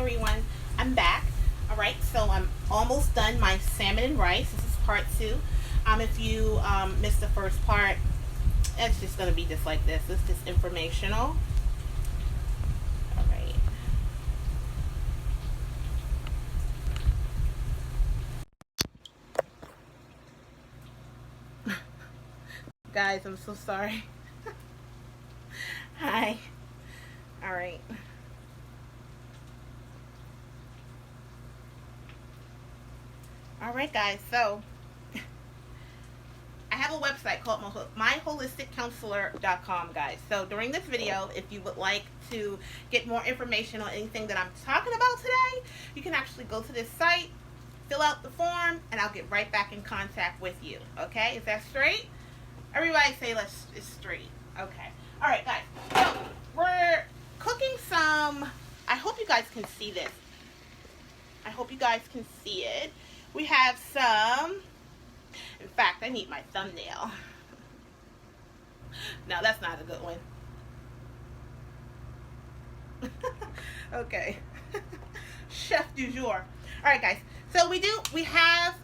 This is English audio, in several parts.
everyone, I'm back. All right, so I'm almost done my salmon and rice. This is part two. If you missed the first part, it's just going to be just like this. It's just informational. All right. Guys, I'm so sorry. Hi. All right. All right, guys. So I have a website called myholisticcounselor.com, guys. So during this video, if you would like to get more information on anything that I'm talking about today, you can actually go to this site, fill out the form, and I'll get right back in contact with you. Okay? Is that straight? Everybody say it's straight. Okay. All right, guys. So we're cooking some. I hope you guys can see this. I hope you guys can see it. We have some. In fact, I need my thumbnail. No, that's not a good one. Okay. Chef du jour. All right, guys. So we have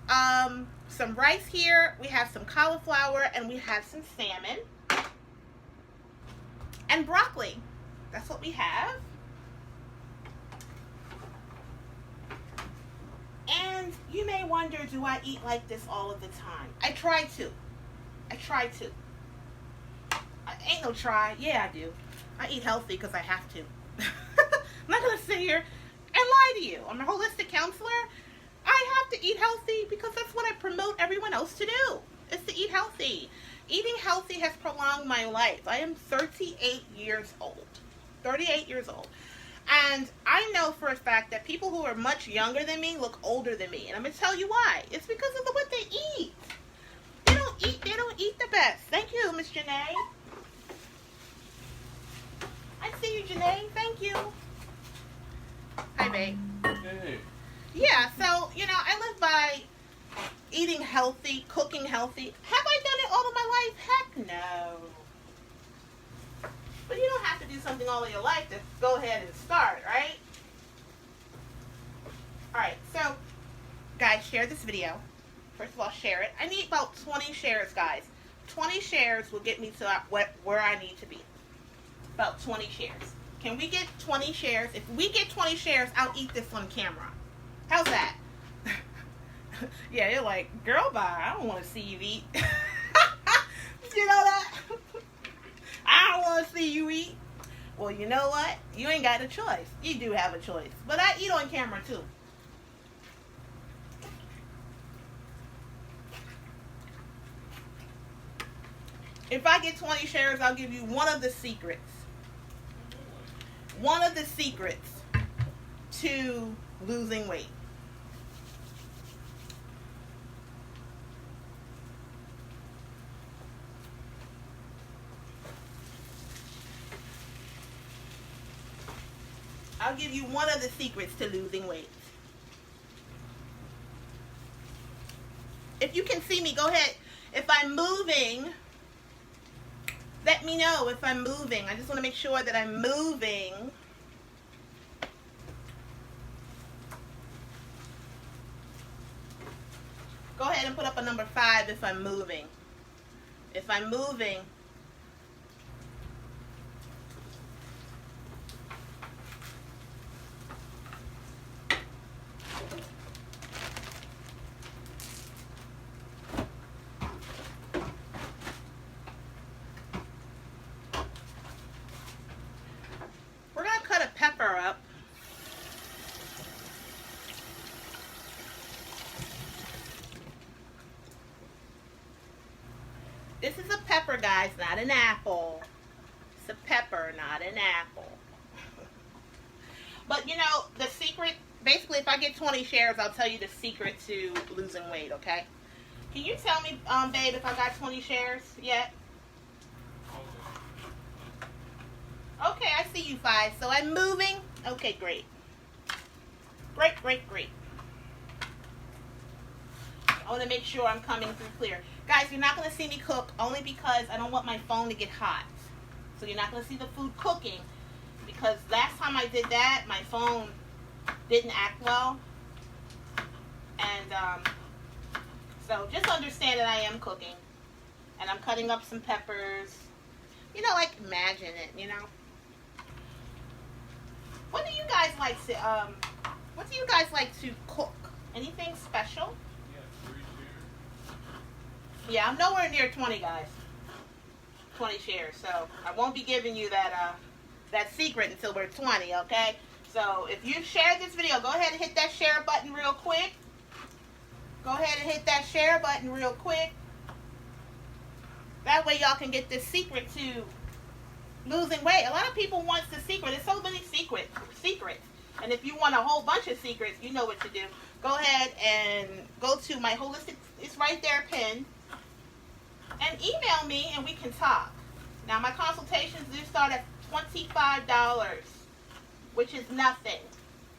some rice here. We have some cauliflower, and we have some salmon and broccoli. That's what we have. And you may wonder, do I eat like this all of the time? I try to. Ain't no try. Yeah, I do. I eat healthy because I have to. I'm not going to sit here and lie to you. I'm a holistic counselor. I have to eat healthy because that's what I promote everyone else to do, is to eat healthy. Eating healthy has prolonged my life. I am 38 years old. 38 years old. And I know for a fact that people who are much younger than me look older than me. And I'm going to tell you why. It's because of what they eat. They don't eat the best. Thank you, Miss Janae. I see you, Janae. Thank you. Hi, babe. Hey. Yeah, so, I live by eating healthy, cooking healthy. Have I done it all of my life? Heck no. But you don't have to do something all of your life to go ahead and start, right? Alright, so, guys, share this video. First of all, share it. I need about 20 shares, guys. 20 shares will get me to where I need to be. About 20 shares. Can we get 20 shares? If we get 20 shares, I'll eat this on camera. How's that? Yeah, you're like, girl, bye. I don't want to see you eat. You know that? I don't want to see you eat. Well, you know what? You ain't got a choice. You do have a choice. But I eat on camera, too. If I get 20 shares, I'll give you one of the secrets. One of the secrets to losing weight. I'll give you one of the secrets to losing weight. If you can see me, go ahead. If I'm moving, let me know if I'm moving. I just want to make sure that I'm moving. Go ahead and put up a number 5 if I'm moving. If I'm moving. We're going to cut a pepper up. This is a pepper, guys, not an apple. It's a pepper, not an apple. But, the secret, basically, if I get 20 shares, I'll tell you the secret to losing weight, okay? Can you tell me, babe, if I got 20 shares yet? Okay, I see you 5. So I'm moving. Okay, great. Great. I want to make sure I'm coming through clear. Guys, you're not going to see me cook only because I don't want my phone to get hot. So you're not going to see the food cooking because last time I did that, my phone didn't act well. And so just understand that I am cooking. And I'm cutting up some peppers. You know, like imagine it, you know. What do you guys like to what do you guys like to cook? Anything special? Yeah, 3 shares. Yeah, I'm nowhere near 20 guys. 20 shares. So I won't be giving you that secret until we're 20, okay? So if you shared this video, go ahead and hit that share button real quick. Go ahead and hit that share button real quick. That way y'all can get this secret to losing weight. A lot of people want the secret. There's so many secrets. And if you want a whole bunch of secrets, you know what to do. Go ahead and go to my holistic, it's right there pinned. And email me and we can talk. Now my consultations do start at $25, which is nothing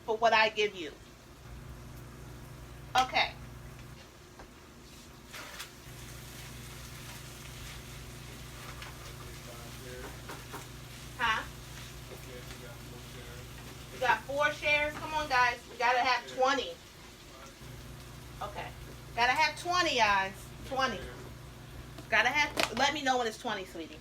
for what I give you. Okay. Huh? We got 4 shares. Come on, guys. We gotta have 20. Okay. Gotta have 20, guys. 20. Gotta have. Let me know when it's 20, sweetie.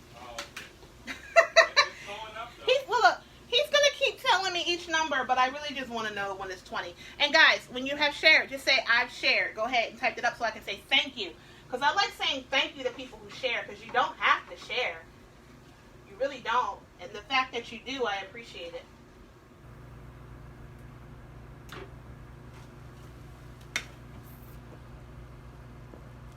He's gonna keep telling me each number, but I really just want to know when it's 20. And guys, when you have shared, just say I've shared. Go ahead and type it up so I can say thank you. Because I like saying thank you to people who share, because you don't have to share. You really don't. And the fact that you do, I appreciate it.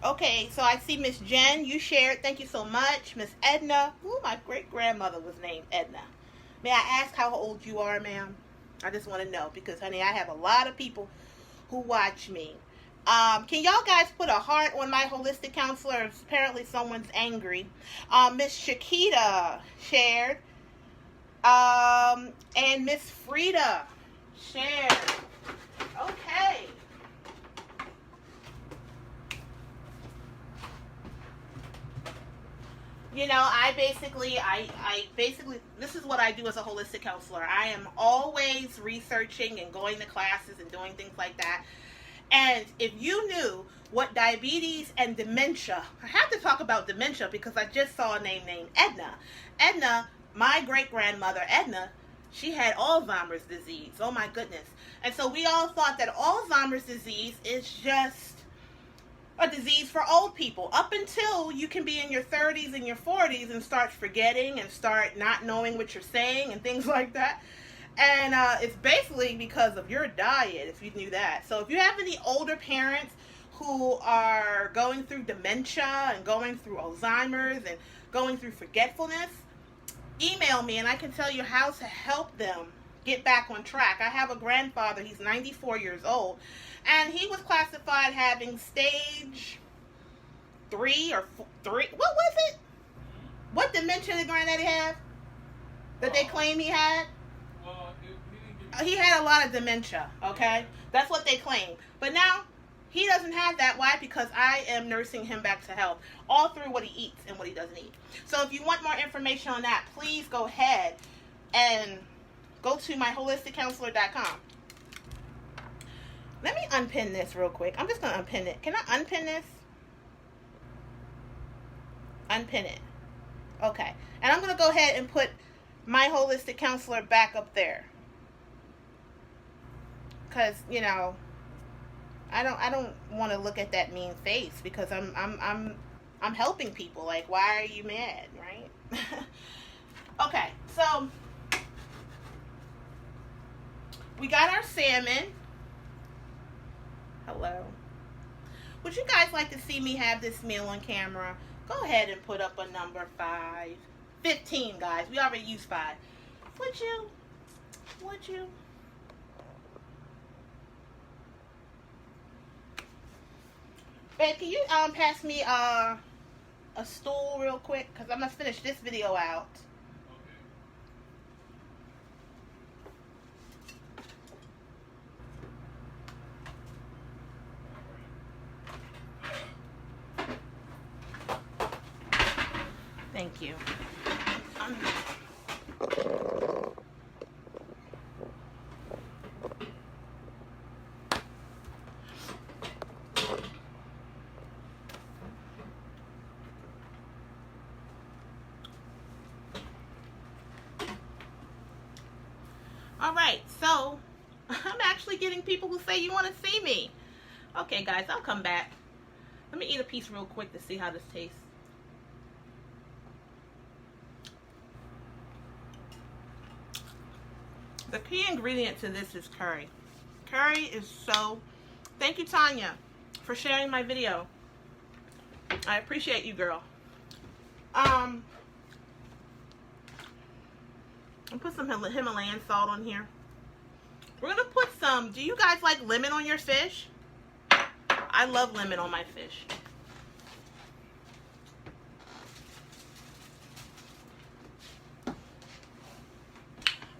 Okay, so I see Miss Jen, you shared. Thank you so much. Miss Edna. Ooh, my great-grandmother was named Edna. May I ask how old you are, ma'am? I just want to know because, honey, I have a lot of people who watch me. Can y'all guys put a heart on my holistic counselor? Apparently someone's angry. Miss Shakita shared. And Miss Frida shared. Okay. You know, I basically, this is what I do as a holistic counselor. I am always researching and going to classes and doing things like that. And if you knew what diabetes and dementia, I have to talk about dementia because I just saw a name named Edna. Edna, my great-grandmother Edna, she had Alzheimer's disease. Oh my goodness. And so we all thought that Alzheimer's disease is just a disease for old people up until you can be in your 30s and your 40s and start forgetting and start not knowing what you're saying and things like that. And it's basically because of your diet, if you knew that. So if you have any older parents who are going through dementia and going through Alzheimer's and going through forgetfulness, email me and I can tell you how to help them get back on track. I have a grandfather, he's 94 years old, and he was classified having stage 3 or 3. What was it? What dementia did Granddaddy have that they claim he had? Well, he had a lot of dementia, okay? That's what they claim. But now, he doesn't have that. Why? Because I am nursing him back to health, all through what he eats and what he doesn't eat. So if you want more information on that, please go ahead and go to myholisticcounselor.com. Let me unpin this real quick. I'm just going to unpin it. Can I unpin this? Unpin it. Okay. And I'm going to go ahead and put my holistic counselor back up there. Because, you know, I don't want to look at that mean face because I'm helping people. Like, why are you mad, right? Okay. So we got our salmon. Hello. Would you guys like to see me have this meal on camera? Go ahead and put up a number 5. 15, guys. We already used 5. Would you? Would you? Babe, can you pass me a stool real quick? Because I'm going to finish this video out. Thank you. right, so I'm actually getting people who say you want to see me. Okay, guys, I'll come back. Let me eat a piece real quick to see how this tastes. The key ingredient to this is curry. Curry is so... Thank you, Tanya, for sharing my video. I appreciate you, girl. I'll put some Himalayan salt on here. We're gonna put some... Do you guys like lemon on your fish? I love lemon on my fish.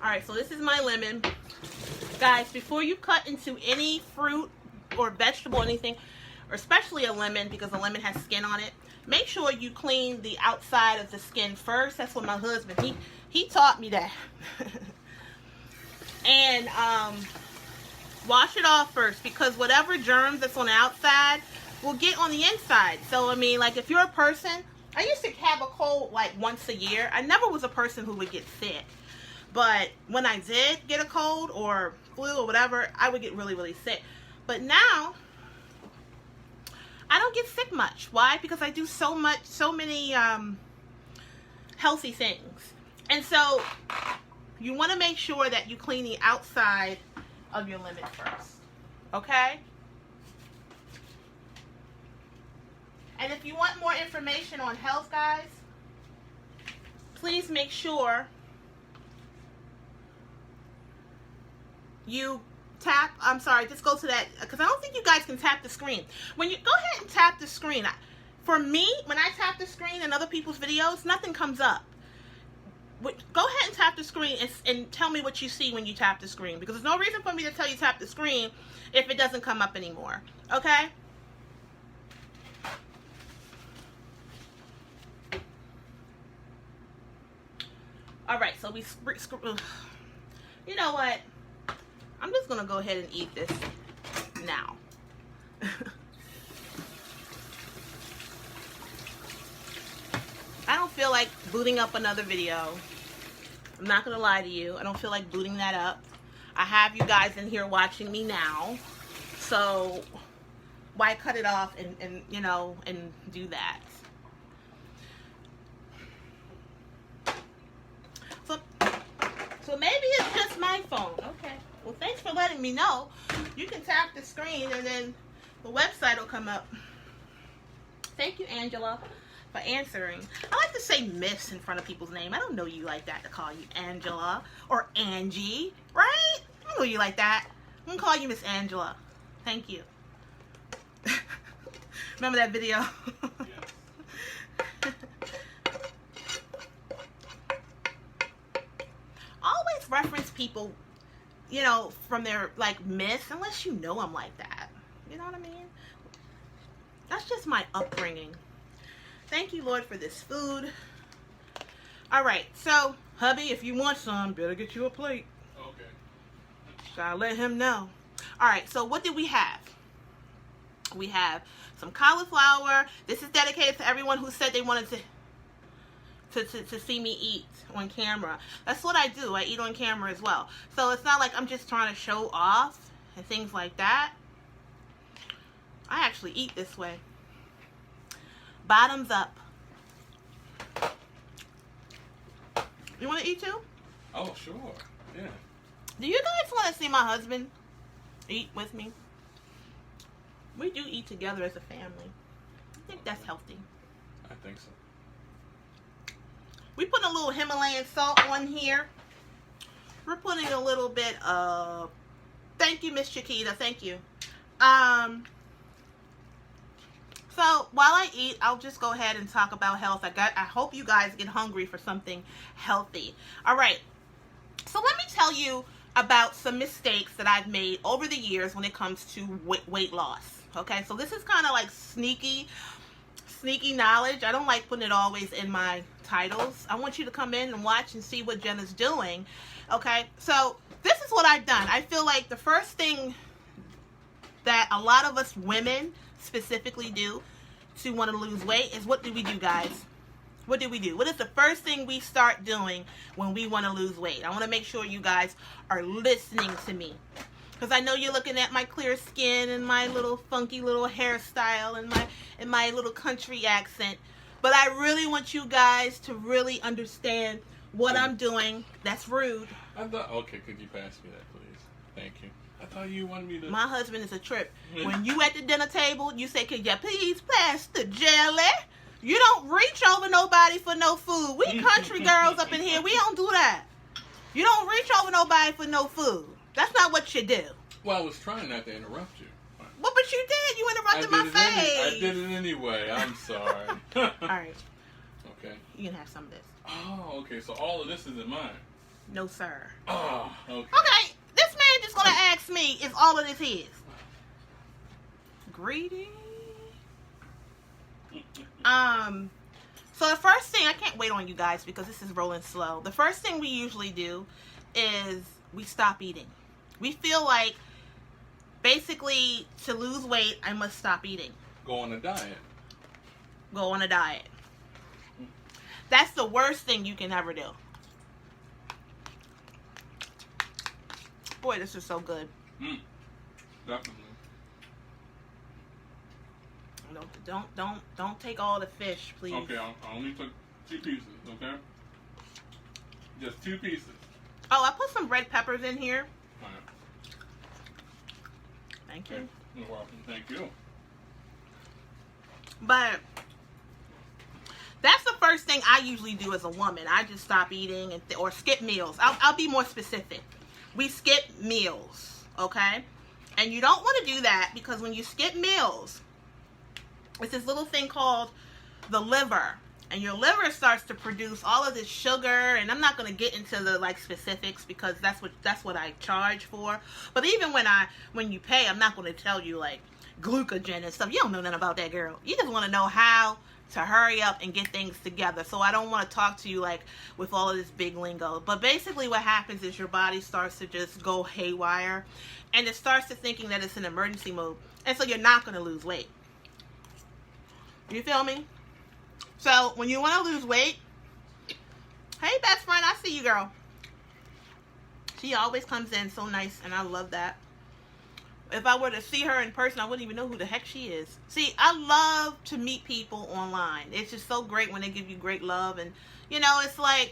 Alright, so this is my lemon. Guys, before you cut into any fruit or vegetable or anything, or especially a lemon, because a lemon has skin on it, make sure you clean the outside of the skin first. That's what my husband, he taught me that. And wash it off first, because whatever germs that's on the outside will get on the inside. So, I mean, like if you're a person, I used to have a cold like once a year. I never was a person who would get sick. But when I did get a cold or flu or whatever, I would get really, really sick. But now, I don't get sick much. Why? Because I do so many healthy things. And so, you want to make sure that you clean the outside of your lemon first. Okay? And if you want more information on health, guys, please make sure you tap, I'm sorry, just go to that, because I don't think you guys can tap the screen. When you go ahead and tap the screen, for me, when I tap the screen in other people's videos, nothing comes up. Go ahead and tap the screen and tell me what you see when you tap the screen, because there's no reason for me to tell you tap the screen if it doesn't come up anymore. Okay? Alright, so you know what? I'm just going to go ahead and eat this now. I don't feel like booting up another video. I'm not going to lie to you. I don't feel like booting that up. I have you guys in here watching me now. So why cut it off and you know, and do that? So maybe it's just my phone. Okay. Well, thanks for letting me know. You can tap the screen and then the website will come up. Thank you, Angela, for answering. I like to say Miss in front of people's name. I don't know you like that to call you Angela or Angie, right? I don't know you like that. I'm going to call you Miss Angela. Thank you. Remember that video? Yes. Always reference people, you know, from their, like, Miss, unless you know them like that. You know what I mean? That's just my upbringing. Thank you, Lord, for this food. All right, so, hubby, if you want some, better get you a plate. Okay. Gotta let him know. All right, so what did we have? We have some cauliflower. This is dedicated to everyone who said they wanted to see me eat on camera. That's what I do. I eat on camera as well. So it's not like I'm just trying to show off and things like that. I actually eat this way. Bottoms up. You want to eat too? Oh, sure. Yeah. Do you guys want to see my husband eat with me? We do eat together as a family. I think that's healthy. I think so. We put a little Himalayan salt on here. We're putting a little bit of... Thank you, Miss Chiquita. Thank you. So, while I eat, I'll just go ahead and talk about health. I hope you guys get hungry for something healthy. All right. So, let me tell you about some mistakes that I've made over the years when it comes to weight loss. Okay? So, this is kind of like sneaky knowledge. I don't like putting it always in my titles. I want you to come in and watch and see what Jenna's doing. Okay? So, this is what I've done. I feel like the first thing that a lot of us women specifically do to want to lose weight is, what do we do, guys? what do we do? What is the first thing we start doing when we want to lose weight? I want to make sure you guys are listening to me. Because I know you're looking at my clear skin and my little funky little hairstyle and my little country accent. But I really want you guys to really understand what I'm doing. That's rude. Okay, could you pass me that, please? Thank you. I thought you wanted me to... My husband is a trip. When you at the dinner table, you say, could you please pass the jelly? You don't reach over nobody for no food. We country girls up in here. We don't do that. You don't reach over nobody for no food. That's not what you do. Well, I was trying not to interrupt you. Well, but you did. You interrupted my face. I did it anyway. I'm sorry. All right. Okay. You can have some of this. Oh, okay. So all of this isn't mine. No, sir. Oh, okay. Okay. This man just going to ask me, is all of this his? Greedy. So the first thing, I can't wait on you guys because this is rolling slow. The first thing we usually do is we stop eating. We feel like basically to lose weight, I must stop eating. Go on a diet. Go on a diet. That's the worst thing you can ever do. Boy, this is so good. Definitely. Don't take all the fish, please. Okay, I only took 2 pieces, okay? Just 2 pieces. Oh, I put some red peppers in here. All right. Thank you. Okay. You're welcome. Thank you. But that's the first thing I usually do as a woman. I just stop eating or skip meals. I'll be more specific. We skip meals, okay? And you don't want to do that because when you skip meals, it's this little thing called the liver. And your liver starts to produce all of this sugar, and I'm not going to get into the specifics because that's what I charge for. But even when you pay, I'm not going to tell you glucogen and stuff. You don't know nothing about that, girl. You just want to know how to hurry up and get things together. So I don't want to talk to you with all of this big lingo. But basically what happens is your body starts to just go haywire, and it starts to thinking that it's in emergency mode. And so you're not going to lose weight. You feel me? So when you want to lose weight, hey best friend, I see you, girl. She always comes in so nice, and I love that. If I were to see her in person, I wouldn't even know who the heck she is. See, I love to meet people online. It's just so great when they give you great love. And, it's I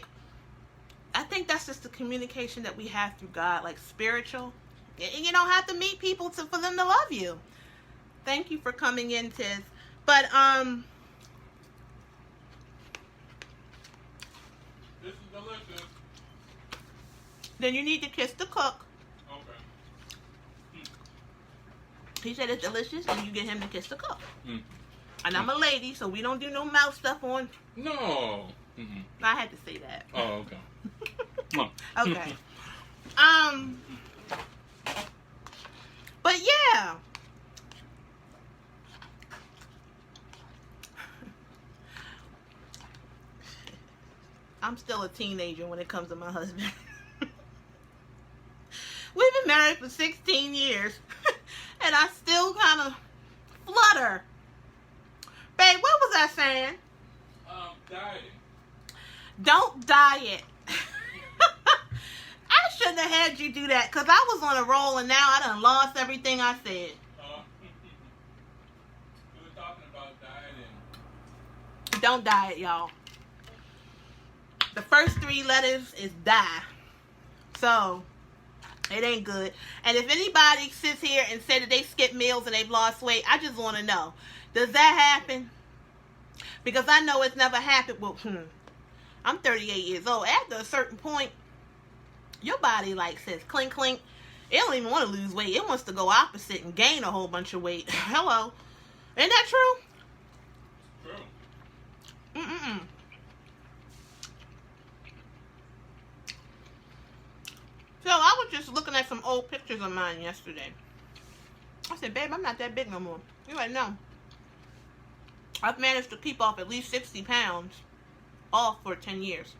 think that's just the communication that we have through God, spiritual. You don't have to meet people for them to love you. Thank you for coming in, Tiz. But, this is delicious. Then you need to kiss the cook. Okay. He said it's delicious, and you get him to kiss the cook. Mm. And I'm a lady, so we don't do no mouth stuff on. No. Mm-hmm. I had to say that. Oh, okay. Okay. But yeah. I'm still a teenager when it comes to my husband. We've been married for 16 years, and I still kind of flutter. Babe, what was I saying? Dieting. Don't diet. I shouldn't have had you do that, because I was on a roll, and now I done lost everything I said. We were talking about dieting. Don't diet, y'all. The first 3 letters is die. So, it ain't good. And if anybody sits here and said that they skip meals and they've lost weight, I just want to know, does that happen? Because I know it's never happened. Well, I'm 38 years old. After a certain point, your body says clink, clink. It don't even want to lose weight. It wants to go opposite and gain a whole bunch of weight. Hello. Isn't that true? True. So I was just looking at some old pictures of mine yesterday. I said, babe, I'm not that big no more. You're like, no. I've managed to keep off at least 60 pounds off for 10 years.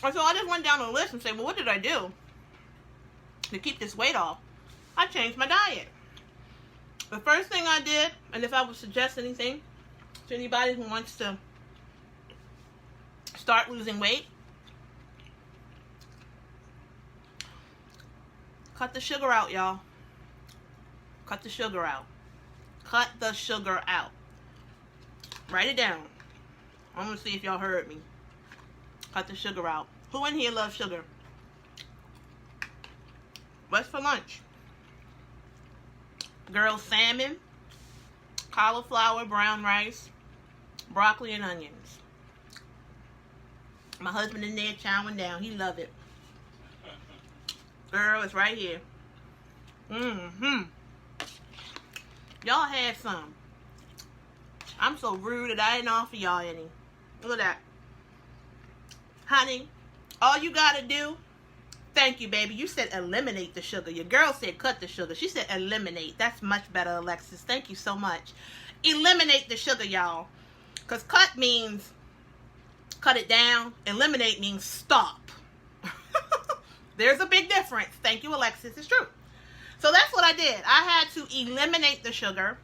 And so I just went down the list and said, well, what did I do to keep this weight off? I changed my diet. The first thing I did, and if I would suggest anything to anybody who wants to start losing weight, cut the sugar out, y'all. Cut the sugar out. Cut the sugar out. Write it down. I'm going to see if y'all heard me. Cut the sugar out. Who in here loves sugar? What's for lunch? Girls, salmon, cauliflower, brown rice, broccoli, and onions. My husband in there chowing down. He love it. Girl, it's right here. Mm-hmm. Y'all had some. I'm so rude that I didn't offer y'all any. Look at that. Honey, all you gotta do, thank you, baby. You said eliminate the sugar. Your girl said cut the sugar. She said eliminate. That's much better, Alexis. Thank you so much. Eliminate the sugar, y'all. Because cut means cut it down. Eliminate means stop. There's a big difference. Thank you, Alexis. It's true. So that's what I did. I had to eliminate the sugar.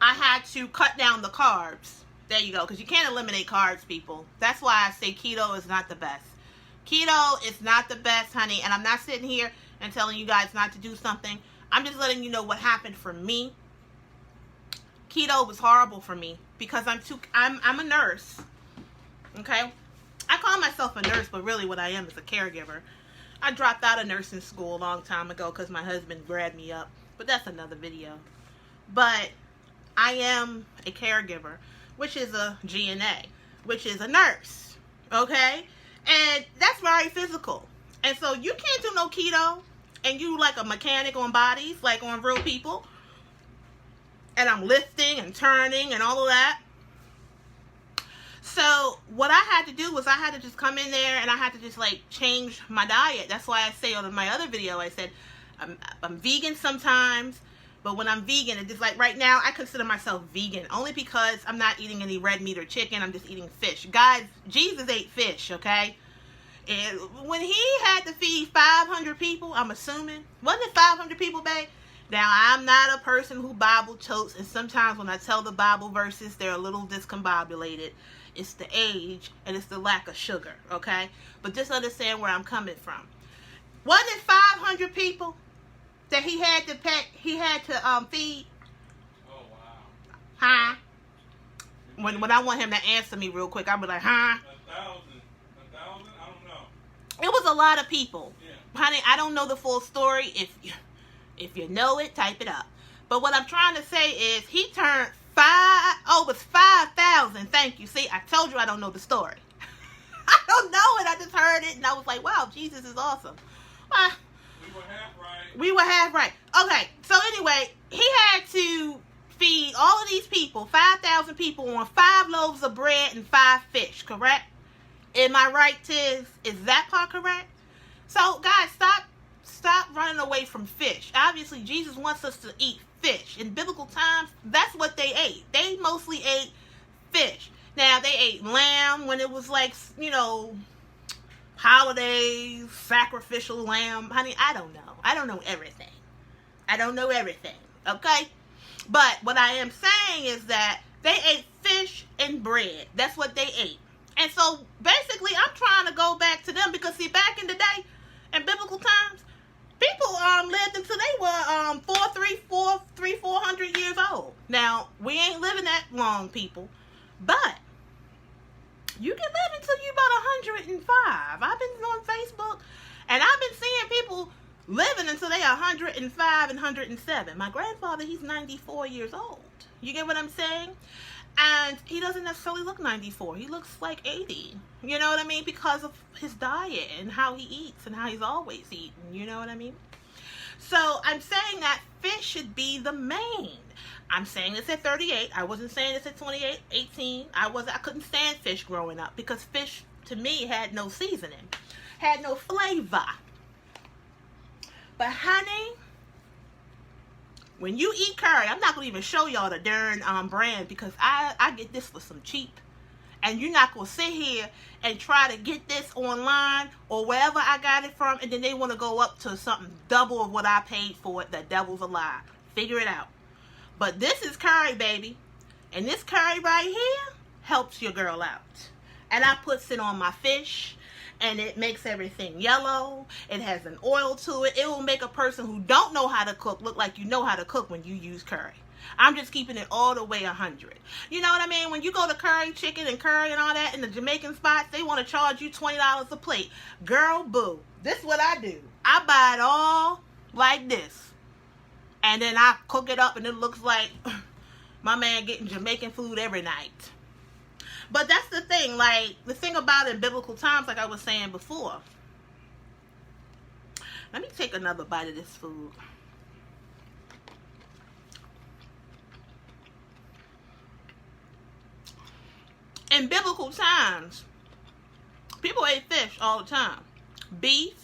I had to cut down the carbs. There you go. Because you can't eliminate carbs, people. That's why I say keto is not the best. Keto is not the best, honey. And I'm not sitting here and telling you guys not to do something. I'm just letting you know what happened for me. Keto was horrible for me. Because I'm a nurse. Okay? I call myself a nurse, but really what I am is a caregiver. I dropped out of nursing school a long time ago because my husband grabbed me up. But that's another video. But I am a caregiver, which is a GNA, which is a nurse. Okay? And that's very physical. And so you can't do no keto and you like a mechanic on bodies, like on real people. And I'm lifting and turning and all of that. So what I had to do was I had to just come in there and I had to just like change my diet. That's why I say on my other video, I said I'm vegan sometimes, but when I'm vegan, it's just like right now I consider myself vegan only because I'm not eating any red meat or chicken. I'm just eating fish. Guys, Jesus ate fish, okay? And when he had to feed 500 people, I'm assuming, wasn't it 500 people, babe? Now, I'm not a person who Bible totes, and sometimes when I tell the Bible verses, they're a little discombobulated. It's the age, and it's the lack of sugar, okay? But just understand where I'm coming from. Wasn't it 500 people that he had to feed? Oh, wow. Huh? When I want him to answer me real quick, I'll be like, huh? 1,000? I don't know. It was a lot of people. Yeah. Honey, I don't know the full story. If you know it, type it up. But what I'm trying to say is he turned it was 5,000. Thank you. See, I told you I don't know the story. I don't know it. I just heard it and I was like, wow, Jesus is awesome. We were half right. We were half right. Okay, so anyway, he had to feed all of these people, 5,000 people, on 5 loaves of bread and 5 fish, correct? Am I right, Tiz? Is that part correct? So, guys, stop running away from fish. Obviously, Jesus wants us to eat fish. In biblical times, that's what they ate. They mostly ate fish. Now, they ate lamb when it was like, holidays, sacrificial lamb. Honey, I don't know. I don't know everything. Okay? But what I am saying is that they ate fish and bread. That's what they ate. And so, basically, I'm trying to go back to them because, see, back in the day, in biblical times, people lived until they were 400 years old. Now, we ain't living that long, people. But you can live until you're about 105. I've been on Facebook, and I've been seeing people living until they are 105 and 107. My grandfather, he's 94 years old. You get what I'm saying? And he doesn't necessarily look 94. He looks like 80. You know what I mean? Because of his diet and how he eats and how he's always eaten. You know what I mean? So I'm saying that fish should be the main. I'm saying this at 38. I wasn't saying this at 28, 18. I couldn't stand fish growing up because fish, to me, had no seasoning. Had no flavor. But honey, when you eat curry, I'm not going to even show y'all the darn brand because I get this for some cheap. And you're not going to sit here and try to get this online or wherever I got it from, and then they want to go up to something double of what I paid for it. The devil's a lie. Figure it out. But this is curry, baby. And this curry right here helps your girl out. And I puts it on my fish, and it makes everything yellow. It has an oil to it. It will make a person who don't know how to cook look like you know how to cook when you use curry. I'm just keeping it all the way 100. You know what I mean? When you go to curry chicken and curry and all that in the Jamaican spots, they want to charge you $20 a plate. Girl, boo. This is what I do. I buy it all like this. And then I cook it up and it looks like my man getting Jamaican food every night. But that's the thing. Like, the thing about in biblical times, like I was saying before. Let me take another bite of this food. In biblical times, people ate fish all the time. Beef,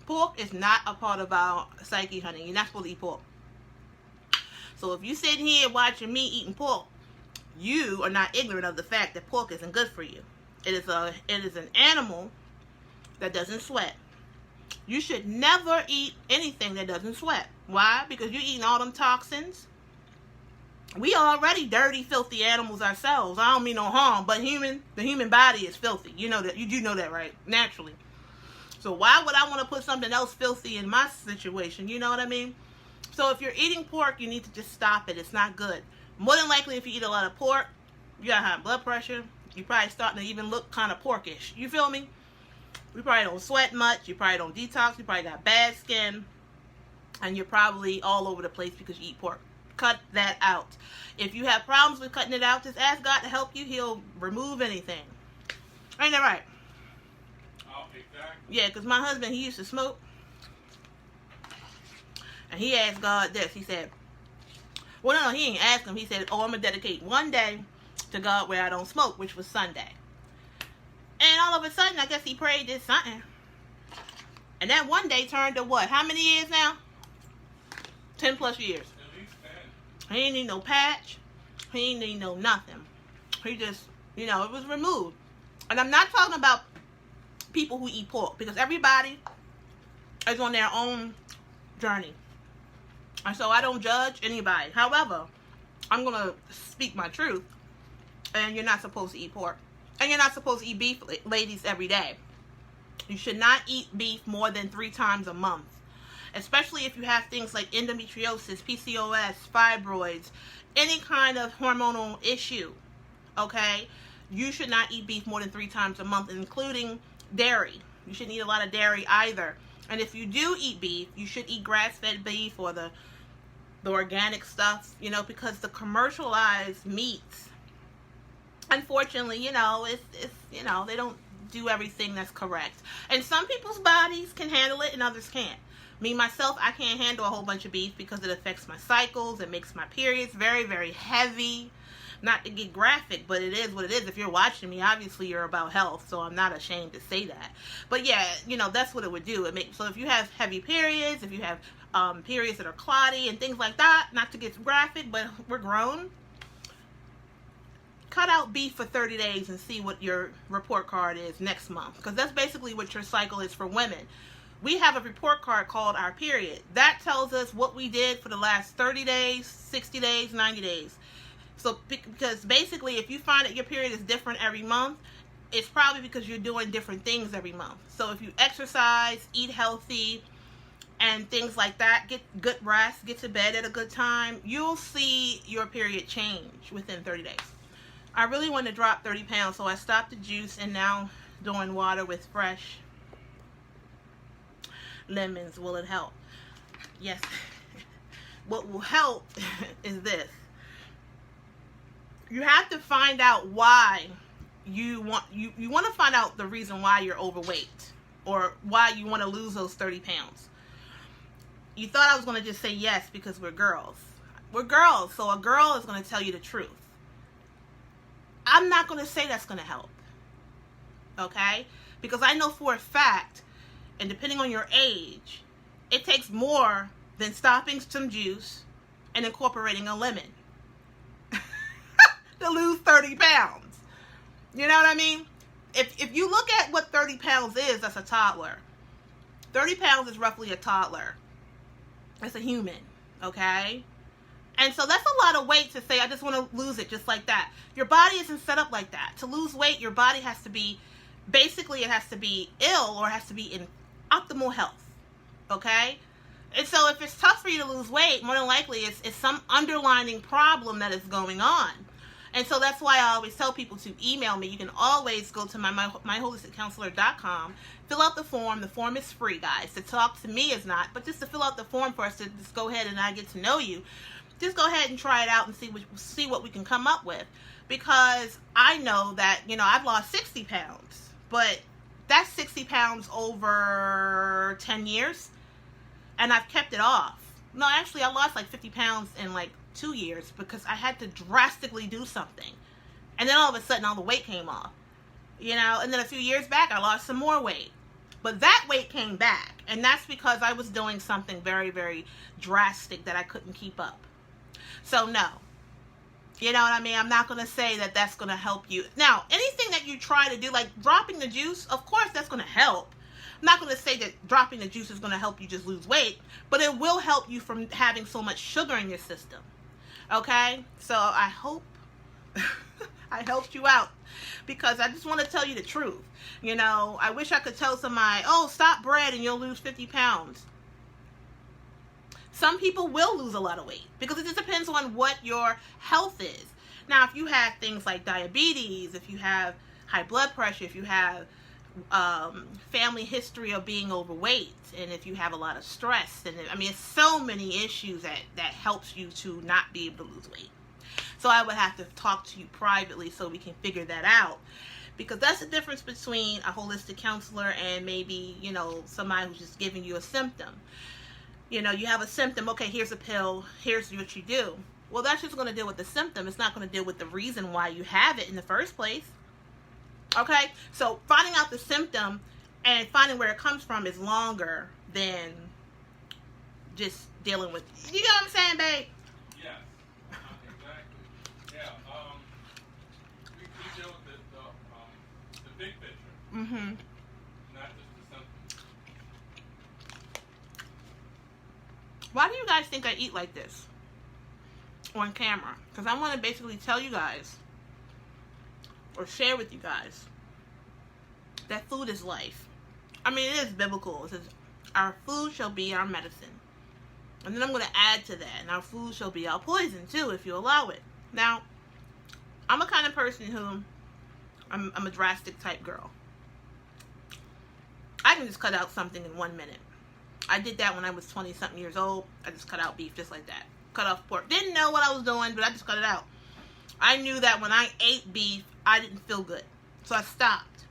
pork is not a part of our psyche, honey. You're not supposed to eat pork. So if you sitting here watching me eating pork, you are not ignorant of the fact that pork isn't good for you. It is an animal that doesn't sweat. You should never eat anything that doesn't sweat. Why? Because you're eating all them toxins. We already dirty, filthy animals ourselves. I don't mean no harm, but the human body is filthy. You know that. You do know that, right? Naturally. So why would I want to put something else filthy in my situation? You know what I mean? So if you're eating pork, you need to just stop it. It's not good. More than likely, if you eat a lot of pork, you got high blood pressure. You're probably starting to even look kind of porkish. You feel me? You probably don't sweat much. You probably don't detox. You probably got bad skin. And you're probably all over the place because you eat pork. Cut that out. If you have problems with cutting it out, just ask God to help you. He'll remove anything. Ain't that right? Oh, exactly. Yeah, because my husband, he used to smoke. And he asked God this. He said, well, no, he ain't asked him. He said, I'm going to dedicate one day to God where I don't smoke, which was Sunday. And all of a sudden, I guess he prayed this something. And that one day turned to what? How many years now? 10 plus years. At least 10. He ain't need no patch. He ain't need no nothing. He just, it was removed. And I'm not talking about people who eat pork, because everybody is on their own journey. And so I don't judge anybody. However, I'm going to speak my truth. And you're not supposed to eat pork. And you're not supposed to eat beef, ladies, every day. You should not eat beef more than 3 times a month. Especially if you have things like endometriosis, PCOS, fibroids, any kind of hormonal issue. Okay? You should not eat beef more than 3 times a month, including dairy. You shouldn't eat a lot of dairy either. And if you do eat beef, you should eat grass-fed beef or the organic stuff, because the commercialized meats, unfortunately, it's they don't do everything that's correct. And some people's bodies can handle it and others can't. Me, myself, I can't handle a whole bunch of beef because it affects my cycles. It makes my periods very, very heavy. Not to get graphic, but it is what it is. If you're watching me, obviously you're about health, so I'm not ashamed to say that. But yeah, that's what it would do. So if you have heavy periods, if you have periods that are clotty and things like that, not to get graphic, but we're grown, cut out beef for 30 days and see what your report card is next month. Because that's basically what your cycle is for women. We have a report card called our period. That tells us what we did for the last 30 days, 60 days, 90 days. So, because basically, if you find that your period is different every month, it's probably because you're doing different things every month. So, if you exercise, eat healthy, and things like that, get good rest, get to bed at a good time, you'll see your period change within 30 days. I really want to drop 30 pounds, so I stopped the juice and now doing water with fresh lemons. Will it help? Yes. What will help is this. You have to find out why you want to find out the reason why you're overweight or why you want to lose those 30 pounds. You thought I was going to just say yes because we're girls. We're girls, so a girl is going to tell you the truth. I'm not going to say that's going to help. Okay? Because I know for a fact, and depending on your age, it takes more than stopping some juice and incorporating a lemon to lose 30 pounds. You know what I mean? If you look at what 30 pounds is, that's a toddler. 30 pounds is roughly a toddler. That's a human, okay? And so that's a lot of weight to say, I just want to lose it just like that. Your body isn't set up like that. To lose weight, your body has to be, basically it has to be ill or it has to be in optimal health. Okay? And so if it's tough for you to lose weight, more than likely it's some underlying problem that is going on. And so that's why I always tell people to email me. You can always go to myholisticcounselor.com, fill out the form. The form is free, guys. To talk to me is not, but just to fill out the form for us to just go ahead and I get to know you. Just go ahead and try it out and see what we can come up with. Because I know that, I've lost 60 pounds, but that's 60 pounds over 10 years, and I've kept it off. No, actually, I lost like 50 pounds in like 2 years because I had to drastically do something. And then all of a sudden, all the weight came off. And then a few years back, I lost some more weight. But that weight came back. And that's because I was doing something very, very drastic that I couldn't keep up. So, no. You know what I mean? I'm not going to say that that's going to help you. Now, anything that you try to do, like dropping the juice, of course that's going to help. I'm not going to say that dropping the juice is going to help you just lose weight, but it will help you from having so much sugar in your system. Okay? So I hope I helped you out, because I just want to tell you the truth. I wish I could tell somebody, oh, stop bread and you'll lose 50 pounds. Some people will lose a lot of weight because it just depends on what your health is. Now, if you have things like diabetes, if you have high blood pressure, if you have family history of being overweight, and if you have a lot of stress, and it's so many issues that helps you to not be able to lose weight. So I would have to talk to you privately so we can figure that out, because that's the difference between a holistic counselor and maybe, somebody who's just giving you a symptom. You have a symptom, okay, here's a pill, here's what you do. Well, that's just going to deal with the symptom. It's not going to deal with the reason why you have it in the first place. Okay? So finding out the symptom and finding where it comes from is longer than just dealing with, you know what I'm saying, babe? Yes. Exactly. Yeah. We deal with the big picture. Mm-hmm. Not just the symptoms. Why do you guys think I eat like this on camera? Because I want to basically tell you guys, or share with you guys, that food is life. It is biblical. It says, our food shall be our medicine. And then I'm going to add to that, and our food shall be our poison too, if you allow it. Now, I'm a kind of person who, I'm a drastic type girl. I can just cut out something in 1 minute. I did that when I was 20-something years old. I just cut out beef just like that. Cut off pork. Didn't know what I was doing, but I just cut it out. I knew that when I ate beef, I didn't feel good. So I stopped.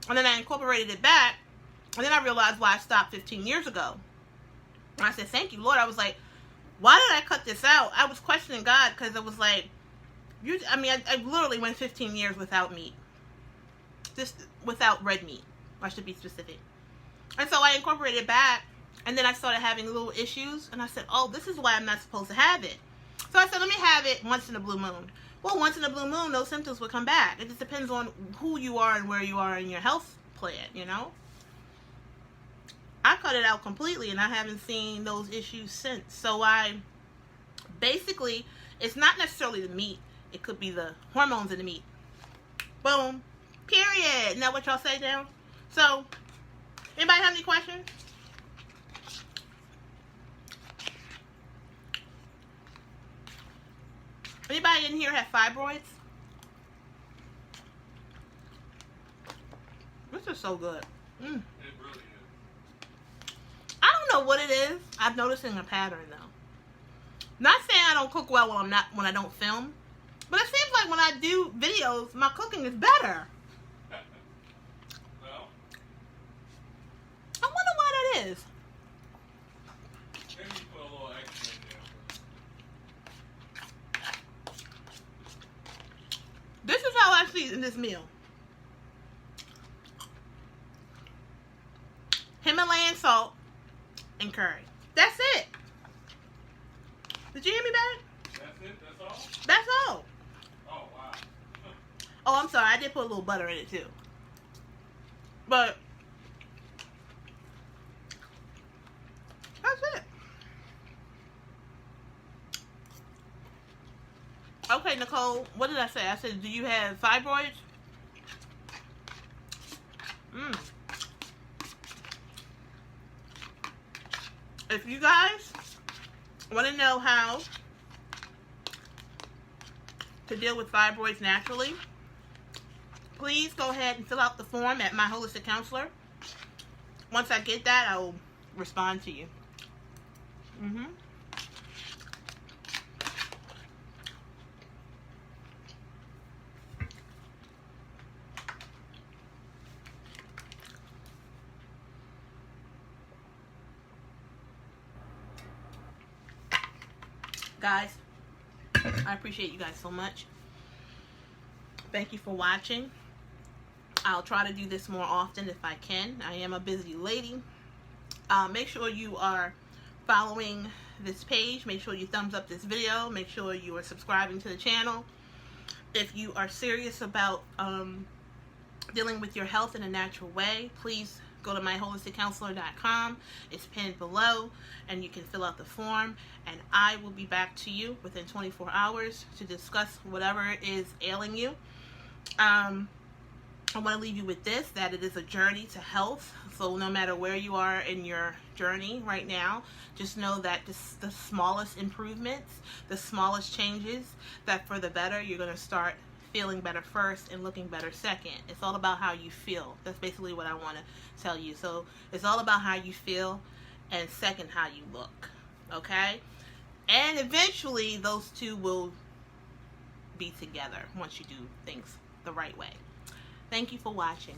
And then I incorporated it back. And then I realized why I stopped 15 years ago. And I said, thank you, Lord. I was like, why did I cut this out? I was questioning God, because it was like, I literally went 15 years without meat. Just without red meat. I should be specific. And so I incorporated it back. And then I started having little issues. And I said, oh, this is why I'm not supposed to have it. So I said, let me have it once in a blue moon. Well, once in a blue moon, those symptoms will come back. It just depends on who you are and where you are in your health plan, I cut it out completely, and I haven't seen those issues since. So basically, it's not necessarily the meat. It could be the hormones in the meat. Boom. Period. Isn't that what y'all say now? So, anybody have any questions? Anybody in here have fibroids? This is so good. It really is. I don't know what it is. I'm noticing a pattern though. Not saying I don't cook well when I don't film, but it seems like when I do videos, my cooking is better. Well, I wonder why that is. maybe you put a little extra in there. This is how I season this meal. Himalayan salt and curry. That's it. Did you hear me, babe? That's it? That's all? That's all. Oh, wow. Oh, I'm sorry. I did put a little butter in it too. But that's it. Okay, Nicole, what did I say? I said, do you have fibroids? If you guys want to know how to deal with fibroids naturally, please go ahead and fill out the form at My Holistic Counselor. Once I get that, I will respond to you. Guys, I appreciate you guys so much. Thank you for watching. I'll try to do this more often if I can. I am a busy lady. Make sure you are following this page. Make sure you thumbs up this video. Make sure you are subscribing to the channel. If you are serious about dealing with your health in a natural way, please go to myholisticcounselor.com. It's pinned below, and you can fill out the form, and I will be back to you within 24 hours to discuss whatever is ailing you. I want to leave you with this, that it is a journey to health. So no matter where you are in your journey right now, just know that the smallest improvements, the smallest changes, that for the better, you're going to start feeling better first and looking better second. It's all about how you feel. That's basically what I want to tell you. So it's all about how you feel, and second, how you look. Okay? And eventually those two will be together once you do things the right way. Thank you for watching.